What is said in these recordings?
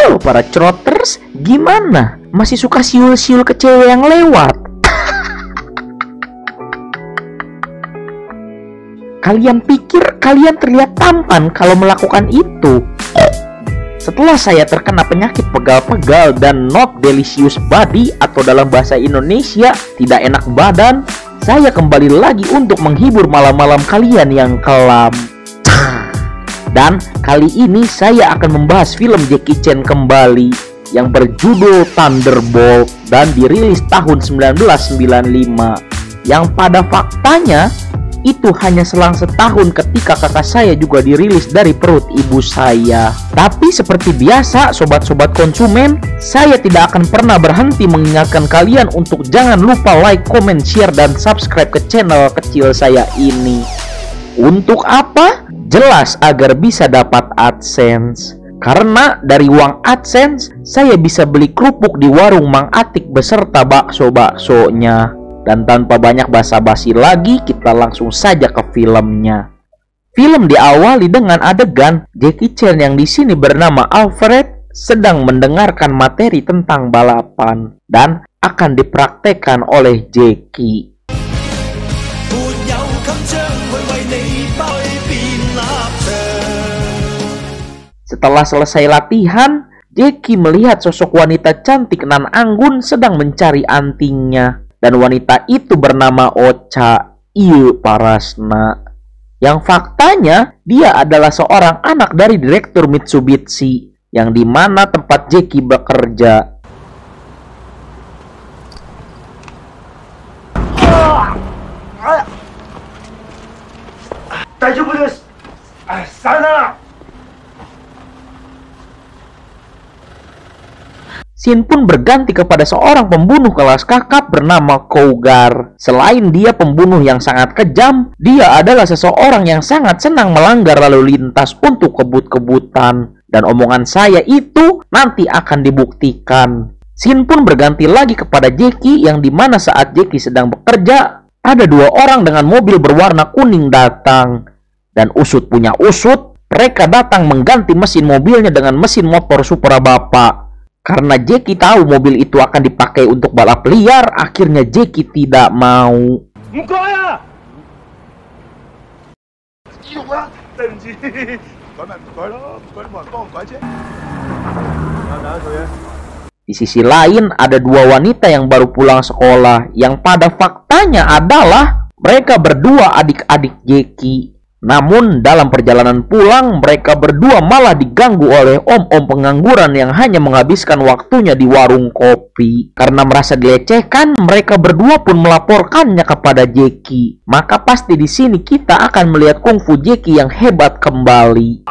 Halo para Croters, gimana? Masih suka siul-siul ke cewek yang lewat? Kalian pikir kalian terlihat tampan kalau melakukan itu? Setelah saya terkena penyakit pegal-pegal dan not delicious body atau dalam bahasa Indonesia tidak enak badan, saya kembali lagi untuk menghibur malam-malam kalian yang kelam. Dan kali ini saya akan membahas film Jackie Chan kembali yang berjudul Thunderbolt dan dirilis tahun 1995, yang pada faktanya itu hanya selang setahun ketika kakak saya juga dirilis dari perut ibu saya. Tapi seperti biasa sobat-sobat konsumen, saya tidak akan pernah berhenti mengingatkan kalian untuk jangan lupa like, comment, share, dan subscribe ke channel kecil saya ini. Untuk apa? Jelas agar bisa dapat AdSense. Karena dari uang AdSense, saya bisa beli kerupuk di warung Mang Atik beserta bakso-baksonya. Dan tanpa banyak basa-basi lagi, kita langsung saja ke filmnya. Film diawali dengan adegan Jackie Chan yang di sini bernama Alfred sedang mendengarkan materi tentang balapan dan akan dipraktekkan oleh Jackie. Setelah selesai latihan, Jackie melihat sosok wanita cantik nan anggun sedang mencari antingnya. Dan wanita itu bernama Ocha Parasna. Yang faktanya, dia adalah seorang anak dari direktur Mitsubishi, yang dimana tempat Jackie bekerja. Scene pun berganti kepada seorang pembunuh kelas kakap bernama Cougar. Selain dia pembunuh yang sangat kejam, dia adalah seseorang yang sangat senang melanggar lalu lintas untuk kebut-kebutan. Dan omongan saya itu nanti akan dibuktikan. Scene pun berganti lagi kepada Jackie, yang dimana saat Jackie sedang bekerja, ada dua orang dengan mobil berwarna kuning datang. Dan usut punya usut, mereka datang mengganti mesin mobilnya dengan mesin motor Supra Bapak. Karena Jackie tahu mobil itu akan dipakai untuk balap liar, akhirnya Jackie tidak mau. Di sisi lain, ada dua wanita yang baru pulang sekolah, yang pada faktanya adalah mereka berdua adik-adik Jackie. Namun dalam perjalanan pulang, mereka berdua malah diganggu oleh om-om pengangguran yang hanya menghabiskan waktunya di warung kopi. Karena merasa dilecehkan, mereka berdua pun melaporkannya kepada Jackie. Maka pasti di sini kita akan melihat kungfu Jackie yang hebat kembali.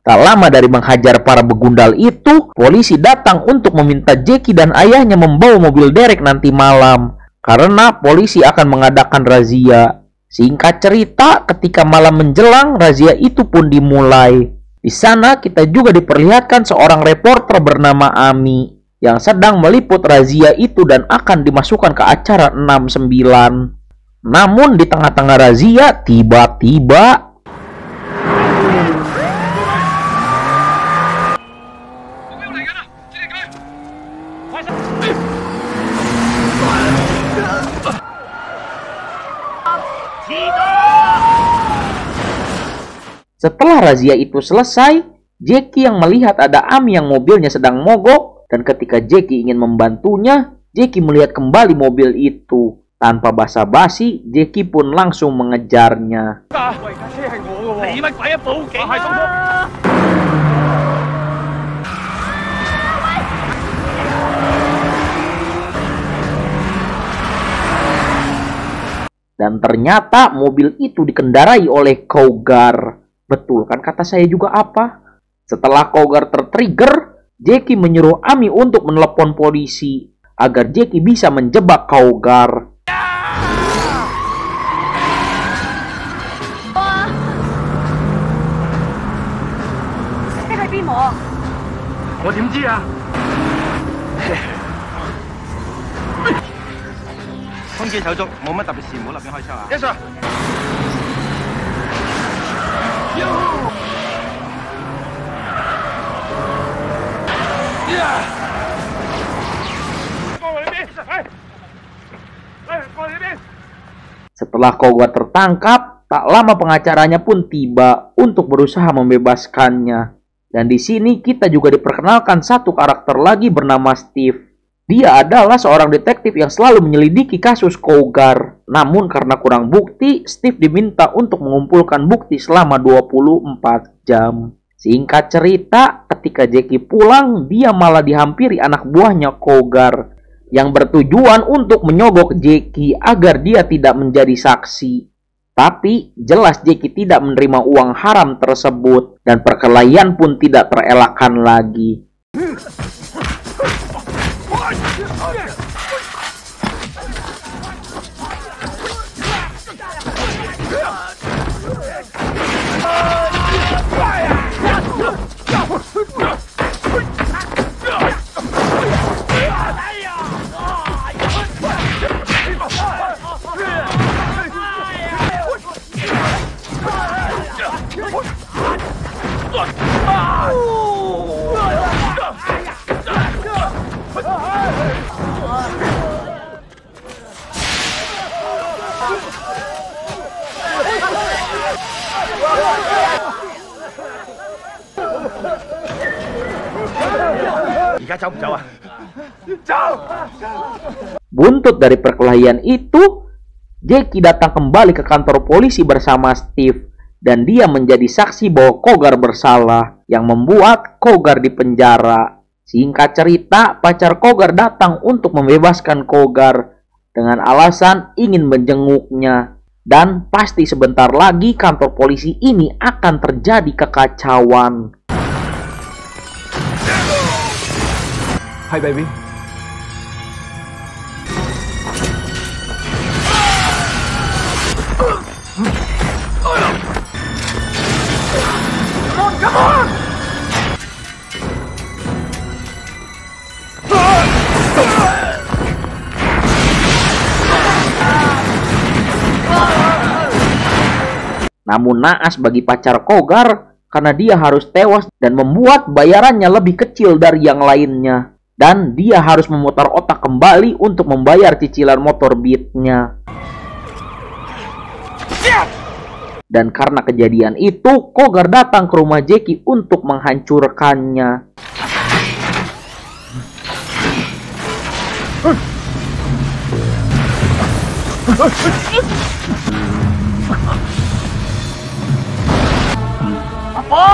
Tak lama dari menghajar para begundal itu, polisi datang untuk meminta Jackie dan ayahnya membawa mobil derek nanti malam, karena polisi akan mengadakan razia. Singkat cerita, ketika malam menjelang, razia itu pun dimulai. Di sana kita juga diperlihatkan seorang reporter bernama Ami yang sedang meliput razia itu dan akan dimasukkan ke acara 69. Namun di tengah-tengah razia, tiba-tiba setelah razia itu selesai, Jackie yang melihat ada Ami yang mobilnya sedang mogok, dan ketika Jackie ingin membantunya, Jackie melihat kembali mobil itu. Tanpa basa-basi, Jackie pun langsung mengejarnya. Dan ternyata mobil itu dikendarai oleh Cougar. Betul kan kata saya juga apa? Setelah Cougar tertrigger, Jackie menyuruh Ami untuk menelepon polisi agar Jackie bisa menjebak Cougar. 邊冇啊？我點知啊？通知手足，冇乜特別事，唔好立亂開槍啊！ Yes sir。Setelah Kogar tertangkap, tak lama pengacaranya pun tiba untuk berusaha membebaskannya. Dan di sini kita juga diperkenalkan satu karakter lagi bernama Steve. Dia adalah seorang detektif yang selalu menyelidiki kasus Kogar. Namun karena kurang bukti, Steve diminta untuk mengumpulkan bukti selama 24 jam. Singkat cerita, ketika Jackie pulang, dia malah dihampiri anak buahnya Kogar yang bertujuan untuk menyogok Jackie agar dia tidak menjadi saksi. Tapi jelas Jackie tidak menerima uang haram tersebut dan perkelahian pun tidak terelakkan lagi. Buntut dari perkelahian itu, Jackie datang kembali ke kantor polisi bersama Steve dan dia menjadi saksi bahwa Kogar bersalah yang membuat Kogar dipenjara. Singkat cerita, pacar Kogar datang untuk membebaskan Kogar dengan alasan ingin menjenguknya. Dan pasti sebentar lagi kantor polisi ini akan terjadi kekacauan. Hai baby. Come on! Namun naas bagi pacar Kogar karena dia harus tewas dan membuat bayarannya lebih kecil dari yang lainnya. Dan dia harus memutar otak kembali untuk membayar cicilan motor Beat-nya. Dan karena kejadian itu, Kogar datang ke rumah Jackie untuk menghancurkannya. Apa?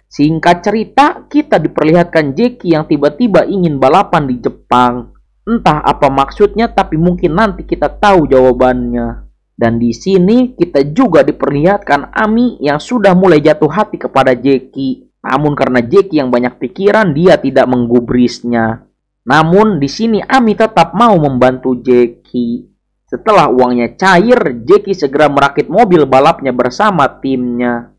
Singkat cerita, kita diperlihatkan Jackie yang tiba-tiba ingin balapan di Jepang. Entah apa maksudnya, tapi mungkin nanti kita tahu jawabannya. Dan di sini kita juga diperlihatkan Ami yang sudah mulai jatuh hati kepada Jackie. Namun karena Jackie yang banyak pikiran, dia tidak menggubrisnya. Namun di sini Ami tetap mau membantu Jackie. Setelah uangnya cair, Jackie segera merakit mobil balapnya bersama timnya.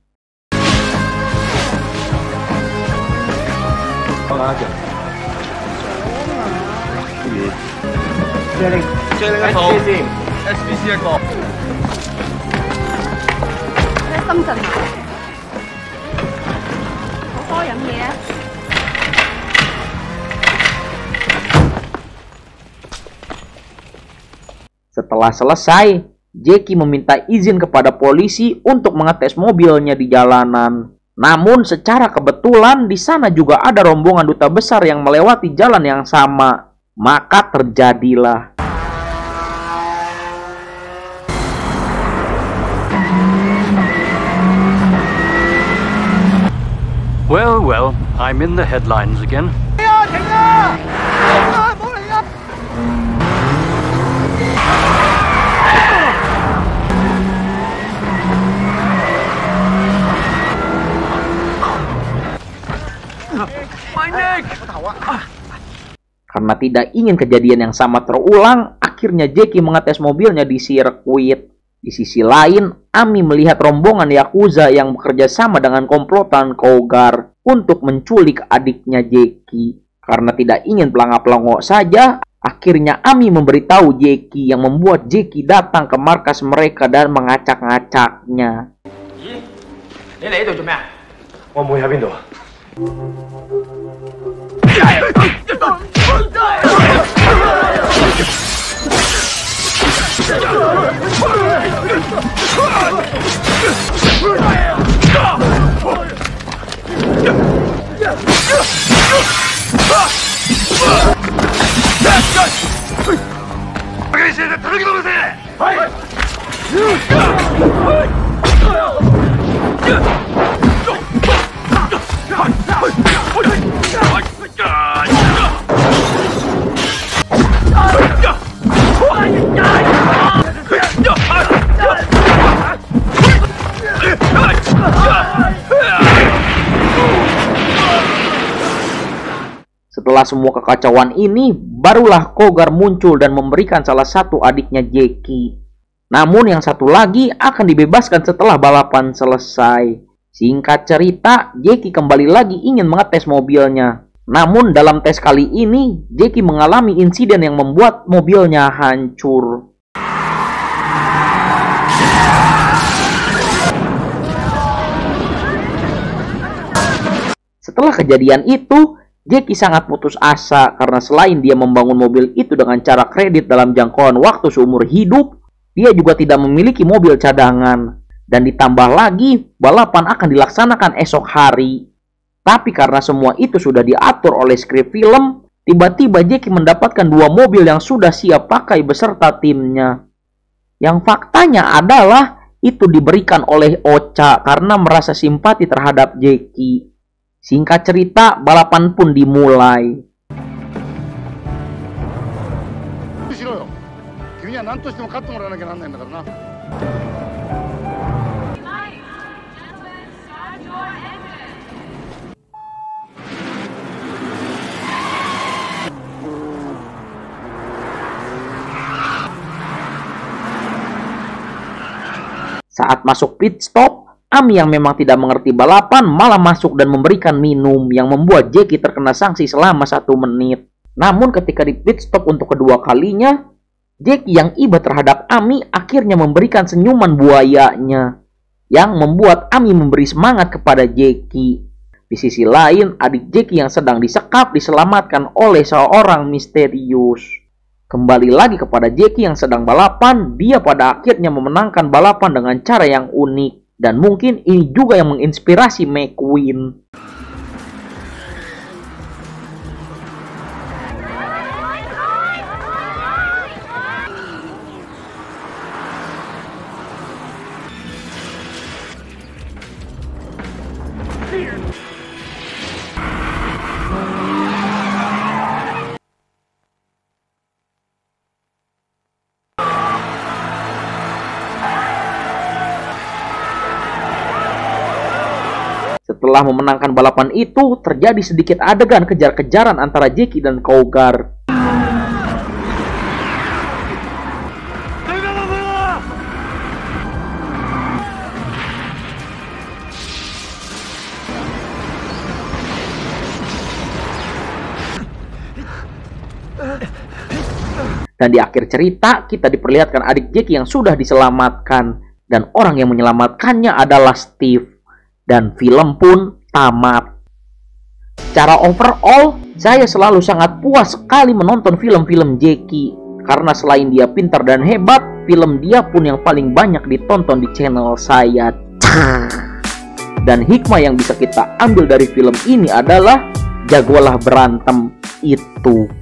SBC 一個。喺深圳買，好多飲嘢啊！ Setelah selesai, Jackie meminta izin kepada polisi untuk mengetes mobilnya di jalanan. Namun secara kebetulan di sana juga ada rombongan duta besar yang melewati jalan yang sama. Maka terjadilah. Well, I'm in the headlines again. Karena tidak ingin kejadian yang sama terulang, akhirnya Jackie mengetes mobilnya di sirkuit. Di sisi lain, Ami melihat rombongan Yakuza yang bekerja sama dengan komplotan Cougar untuk menculik adiknya Jackie. Karena tidak ingin pelangak-pelongok saja, akhirnya Ami memberitahu Jackie yang membuat Jackie datang ke markas mereka dan mengacak-ngacaknya. Setelah semua kekacauan ini, barulah Cougar muncul dan memberikan salah satu adiknya Jackie. Namun yang satu lagi akan dibebaskan setelah balapan selesai. Singkat cerita, Jackie kembali lagi ingin mengetes mobilnya. Namun dalam tes kali ini, Jackie mengalami insiden yang membuat mobilnya hancur. Setelah kejadian itu, Jackie sangat putus asa karena selain dia membangun mobil itu dengan cara kredit dalam jangkauan waktu seumur hidup, dia juga tidak memiliki mobil cadangan. Dan ditambah lagi, balapan akan dilaksanakan esok hari. Tapi karena semua itu sudah diatur oleh skrip film, tiba-tiba Jackie mendapatkan 2 mobil yang sudah siap pakai beserta timnya. Yang faktanya adalah itu diberikan oleh Ocha karena merasa simpati terhadap Jackie. Singkat cerita, balapan pun dimulai. Saat masuk pit stop, Ami yang memang tidak mengerti balapan malah masuk dan memberikan minum yang membuat Jackie terkena sanksi selama 1 menit. Namun ketika di pit stop untuk kedua kalinya, Jackie yang iba terhadap Ami akhirnya memberikan senyuman buayanya yang membuat Ami memberi semangat kepada Jackie. Di sisi lain, adik Jackie yang sedang disekap diselamatkan oleh seorang misterius. Kembali lagi kepada Jackie yang sedang balapan, dia pada akhirnya memenangkan balapan dengan cara yang unik. Dan mungkin ini juga yang menginspirasi McQueen. Setelah memenangkan balapan itu, terjadi sedikit adegan kejar-kejaran antara Jackie dan Cougar. Dan di akhir cerita, kita diperlihatkan adik Jackie yang sudah diselamatkan. Dan orang yang menyelamatkannya adalah Steve. Dan film pun tamat. Secara overall, saya selalu sangat puas sekali menonton film-film Jackie. Karena selain dia pintar dan hebat, film dia pun yang paling banyak ditonton di channel saya. Dan hikmah yang bisa kita ambil dari film ini adalah jagolah berantem itu.